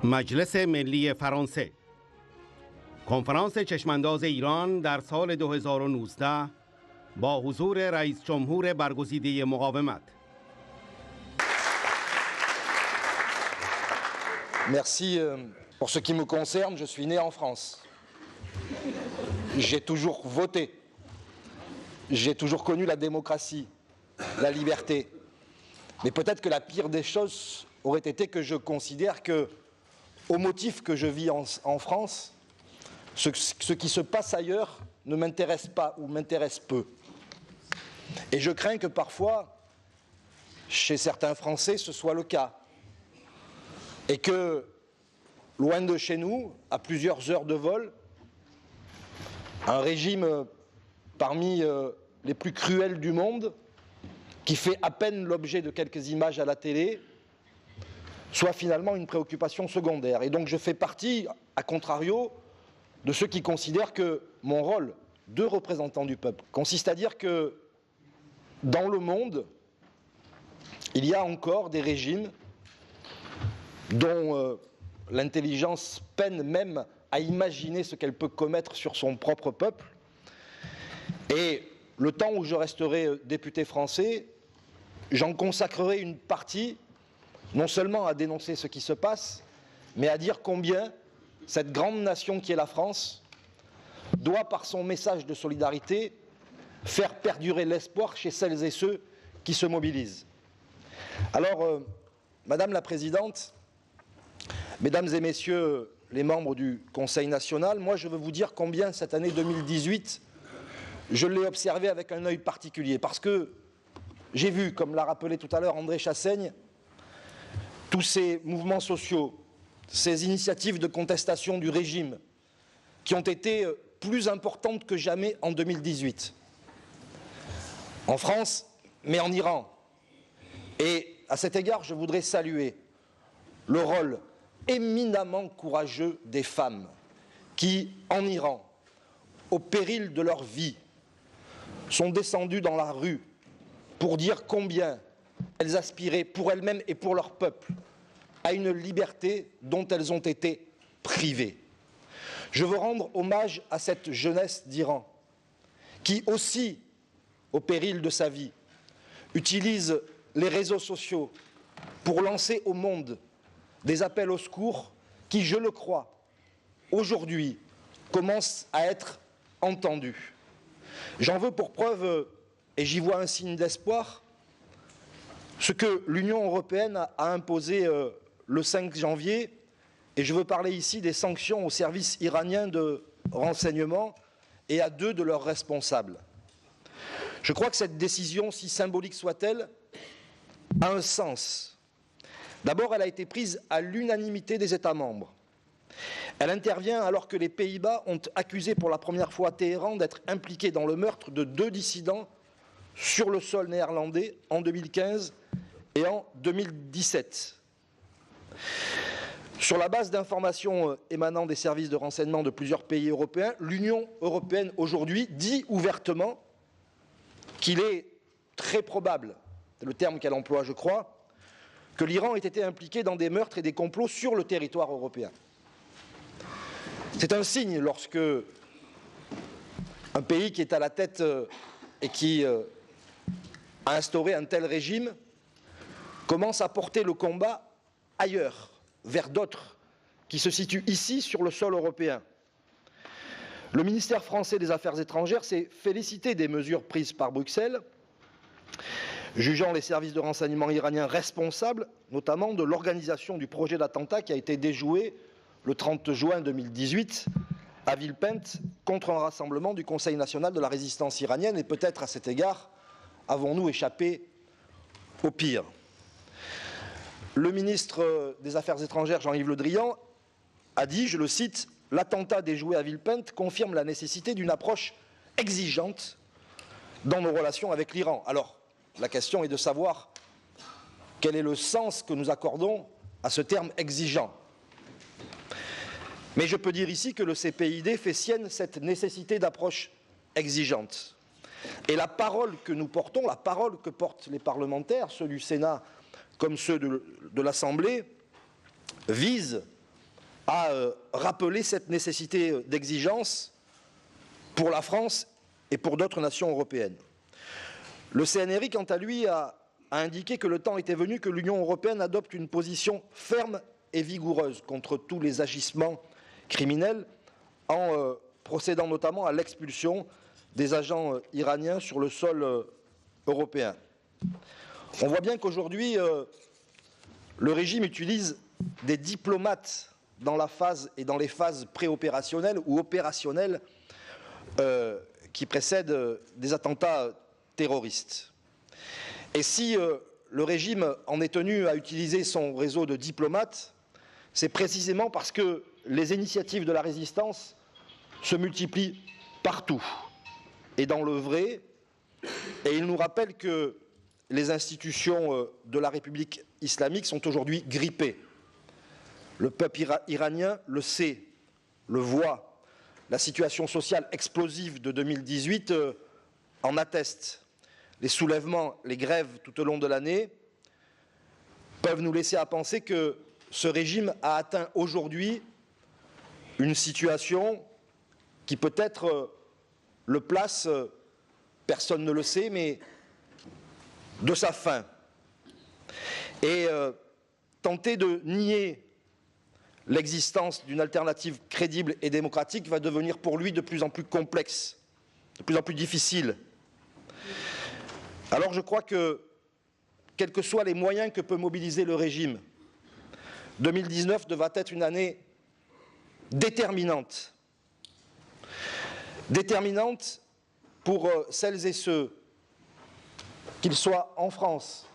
مجلس ملی فرانسه کنفرانس چشمانداز ایران در سال 2019 با حضور رئیس جمهور برگزیده مقاومت. Merci. Pour ce qui me concerne, je suis né en France. J'ai toujours voté. J'ai toujours connu la démocratie, la liberté. Mais peut-être que la pire des choses aurait été que je considère que, au motif que je vis en France, ce qui se passe ailleurs ne m'intéresse pas ou m'intéresse peu. Et je crains que parfois, chez certains Français, ce soit le cas. Et que, loin de chez nous, à plusieurs heures de vol, un régime parmi les plus cruels du monde, qui fait à peine l'objet de quelques images à la télé, soit finalement une préoccupation secondaire. Et donc je fais partie, à contrario, de ceux qui considèrent que mon rôle de représentant du peuple consiste à dire que dans le monde, il y a encore des régimes dont l'intelligence peine même à imaginer ce qu'elle peut commettre sur son propre peuple. Et le temps où je resterai député français, j'en consacrerai une partie, non seulement à dénoncer ce qui se passe, mais à dire combien cette grande nation qui est la France doit, par son message de solidarité, faire perdurer l'espoir chez celles et ceux qui se mobilisent. Alors, Madame la Présidente, Mesdames et Messieurs les membres du Conseil national, moi je veux vous dire combien cette année 2018, je l'ai observée avec un œil particulier, parce que j'ai vu, comme l'a rappelé tout à l'heure André Chassaigne, tous ces mouvements sociaux, ces initiatives de contestation du régime qui ont été plus importantes que jamais en 2018. En France, mais en Iran. Et à cet égard, je voudrais saluer le rôle éminemment courageux des femmes qui, en Iran, au péril de leur vie, sont descendues dans la rue pour dire combien elles aspiraient pour elles-mêmes et pour leur peuple à une liberté dont elles ont été privées. Je veux rendre hommage à cette jeunesse d'Iran qui aussi, au péril de sa vie, utilise les réseaux sociaux pour lancer au monde des appels au secours qui, je le crois, aujourd'hui commencent à être entendus. J'en veux pour preuve, et j'y vois un signe d'espoir, ce que l'Union européenne a imposé le 5 janvier, et je veux parler ici des sanctions aux services iraniens de renseignement et à 2 de leurs responsables. Je crois que cette décision, si symbolique soit-elle, a un sens. D'abord, elle a été prise à l'unanimité des États membres. Elle intervient alors que les Pays-Bas ont accusé pour la première fois Téhéran d'être impliqué dans le meurtre de 2 dissidents sur le sol néerlandais en 2015 et en 2017. Sur la base d'informations émanant des services de renseignement de plusieurs pays européens, l'Union européenne aujourd'hui dit ouvertement qu'il est très probable, c'est le terme qu'elle emploie je crois, que l'Iran ait été impliqué dans des meurtres et des complots sur le territoire européen. C'est un signe lorsque un pays qui est à la tête et qui a instauré un tel régime commence à porter le combat ailleurs, vers d'autres qui se situent ici sur le sol européen. Le ministère français des Affaires étrangères s'est félicité des mesures prises par Bruxelles, jugeant les services de renseignement iraniens responsables, notamment de l'organisation du projet d'attentat qui a été déjoué le 30 juin 2018 à Villepinte contre un rassemblement du Conseil national de la résistance iranienne. Et peut-être à cet égard avons-nous échappé au pire. Le ministre des Affaires étrangères, Jean-Yves Le Drian, a dit, je le cite, « L'attentat déjoué à Villepinte confirme la nécessité d'une approche exigeante dans nos relations avec l'Iran. » Alors, la question est de savoir quel est le sens que nous accordons à ce terme exigeant. Mais je peux dire ici que le CPID fait sienne cette nécessité d'approche exigeante. Et la parole que nous portons, la parole que portent les parlementaires, ceux du Sénat comme ceux de l'Assemblée, vise a rappelé cette nécessité d'exigence pour la France et pour d'autres nations européennes. Le CNRI, quant à lui, a indiqué que le temps était venu que l'Union européenne adopte une position ferme et vigoureuse contre tous les agissements criminels, en procédant notamment à l'expulsion des agents iraniens sur le sol européen. On voit bien qu'aujourd'hui, le régime utilise des diplomates dans la phase et dans les phases préopérationnelles ou opérationnelles qui précèdent des attentats terroristes. Et si le régime en est tenu à utiliser son réseau de diplomates, c'est précisément parce que les initiatives de la résistance se multiplient partout et dans le vrai, et il nous rappelle que les institutions de la République islamique sont aujourd'hui grippées. Le peuple iranien le sait, le voit. La situation sociale explosive de 2018 en atteste. Les soulèvements, les grèves tout au long de l'année peuvent nous laisser à penser que ce régime a atteint aujourd'hui une situation qui peut-être le place, personne ne le sait, mais de sa fin. Et tenter de nier l'existence d'une alternative crédible et démocratique va devenir pour lui de plus en plus complexe, de plus en plus difficile. Alors je crois que, quels que soient les moyens que peut mobiliser le régime, 2019 devra être une année déterminante. Déterminante pour celles et ceux, qu'ils soient en France,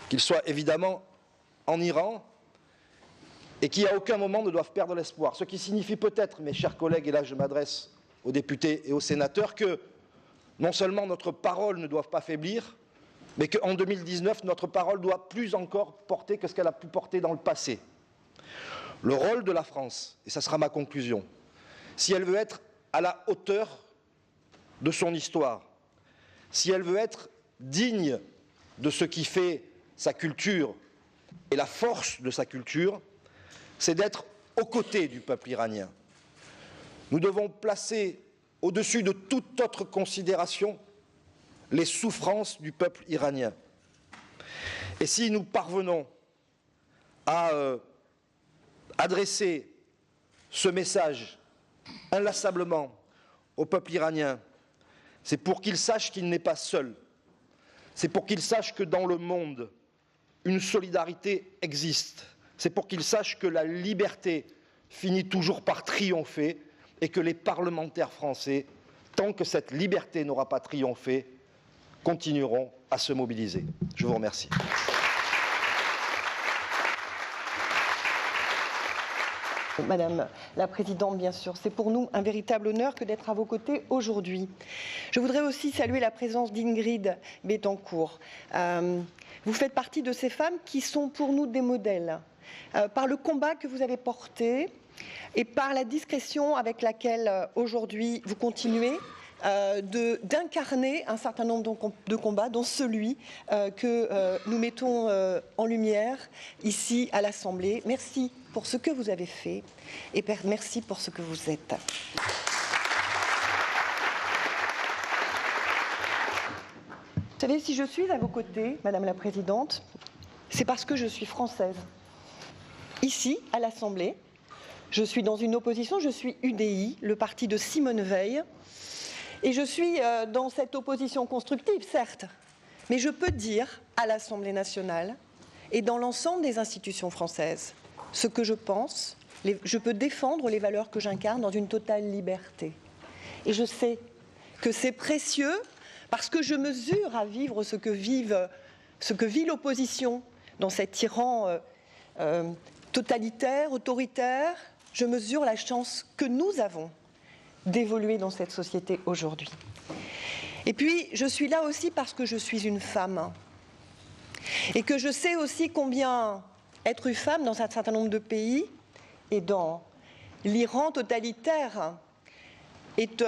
qu'ils soient évidemment en Iran, et qui à aucun moment ne doivent perdre l'espoir. Ce qui signifie peut-être, mes chers collègues, et là je m'adresse aux députés et aux sénateurs, que non seulement notre parole ne doit pas faiblir, mais qu'en 2019, notre parole doit plus encore porter que ce qu'elle a pu porter dans le passé. Le rôle de la France, et ça sera ma conclusion, si elle veut être à la hauteur de son histoire, si elle veut être digne de ce qui fait sa culture et la force de sa culture, c'est d'être aux côtés du peuple iranien. Nous devons placer au-dessus de toute autre considération les souffrances du peuple iranien. Et si nous parvenons à adresser ce message inlassablement au peuple iranien, c'est pour qu'il sache qu'il n'est pas seul. C'est pour qu'il sache que dans le monde, une solidarité existe. C'est pour qu'il sache que la liberté finit toujours par triompher et que les parlementaires français, tant que cette liberté n'aura pas triomphé, continueront à se mobiliser. Je vous remercie. Madame la Présidente, bien sûr, c'est pour nous un véritable honneur que d'être à vos côtés aujourd'hui. Je voudrais aussi saluer la présence d'Ingrid Betancourt. Vous faites partie de ces femmes qui sont pour nous des modèles, par le combat que vous avez porté et par la discrétion avec laquelle aujourd'hui vous continuez d'incarner un certain nombre de combats, dont celui que nous mettons en lumière ici à l'Assemblée. Merci pour ce que vous avez fait et merci pour ce que vous êtes. Vous savez, si je suis à vos côtés, Madame la Présidente, c'est parce que je suis française. Ici, à l'Assemblée, je suis dans une opposition, je suis UDI, le parti de Simone Veil, et je suis dans cette opposition constructive, certes, mais je peux dire à l'Assemblée nationale et dans l'ensemble des institutions françaises ce que je pense, je peux défendre les valeurs que j'incarne dans une totale liberté. Et je sais que c'est précieux parce que je mesure à vivre ce que vit l'opposition dans cet tyran totalitaire, autoritaire. Je mesure la chance que nous avons d'évoluer dans cette société aujourd'hui. Et puis, je suis là aussi parce que je suis une femme et que je sais aussi combien être une femme dans un certain nombre de pays et dans l'Iran totalitaire est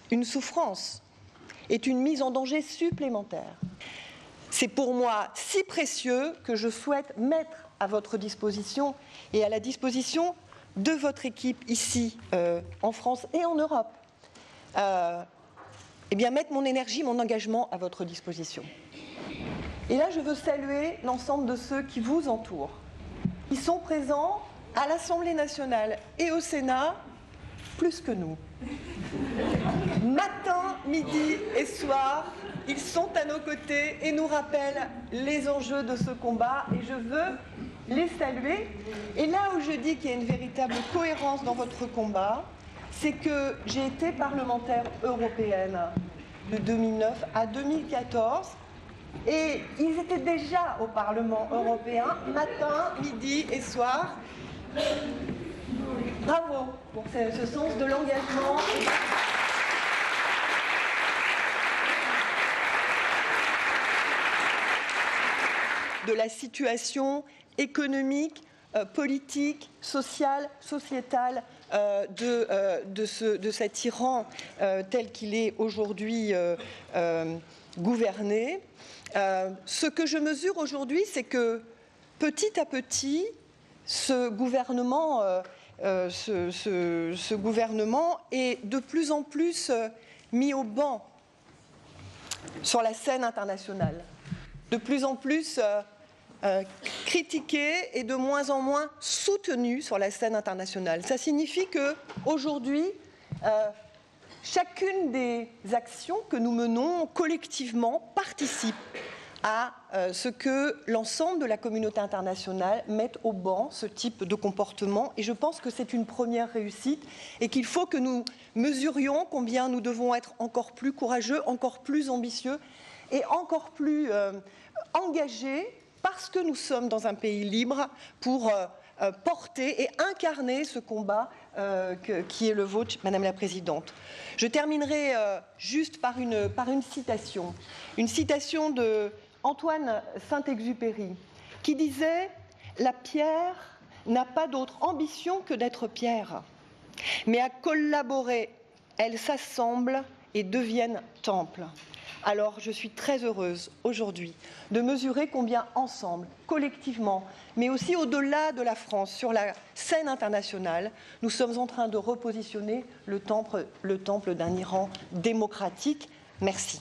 une souffrance, est une mise en danger supplémentaire. C'est pour moi si précieux que je souhaite mettre à votre disposition et à la disposition de votre équipe ici, en France et en Europe, eh bien, mettre mon énergie, mon engagement à votre disposition. Et là, je veux saluer l'ensemble de ceux qui vous entourent, qui sont présents à l'Assemblée nationale et au Sénat, plus que nous. Matin, midi et soir, ils sont à nos côtés et nous rappellent les enjeux de ce combat, et je veux les saluer. Et là où je dis qu'il y a une véritable cohérence dans votre combat, c'est que j'ai été parlementaire européenne de 2009 à 2014, et ils étaient déjà au Parlement européen, matin, midi et soir. Bravo pour ce sens de l'engagement. De la situation économique, politique, sociale, sociétale de cet Iran tel qu'il est aujourd'hui gouverné. Ce que je mesure aujourd'hui, c'est que petit à petit, ce gouvernement est de plus en plus mis au banc sur la scène internationale, de plus en plus critiqué et de moins en moins soutenu sur la scène internationale. Ça signifie qu'aujourd'hui, chacune des actions que nous menons collectivement participe à ce que l'ensemble de la communauté internationale mette au banc ce type de comportement. Et je pense que c'est une première réussite et qu'il faut que nous mesurions combien nous devons être encore plus courageux, encore plus ambitieux et encore plus engagés, parce que nous sommes dans un pays libre, pour porter et incarner ce combat qui est le vôtre, Madame la Présidente. Je terminerai juste par une citation. Une citation de Antoine Saint-Exupéry, qui disait « La pierre n'a pas d'autre ambition que d'être pierre, mais à collaborer, elles s'assemblent et deviennent temple. » Alors, je suis très heureuse aujourd'hui de mesurer combien ensemble, collectivement, mais aussi au-delà de la France, sur la scène internationale, nous sommes en train de repositionner le temple d'un Iran démocratique. Merci.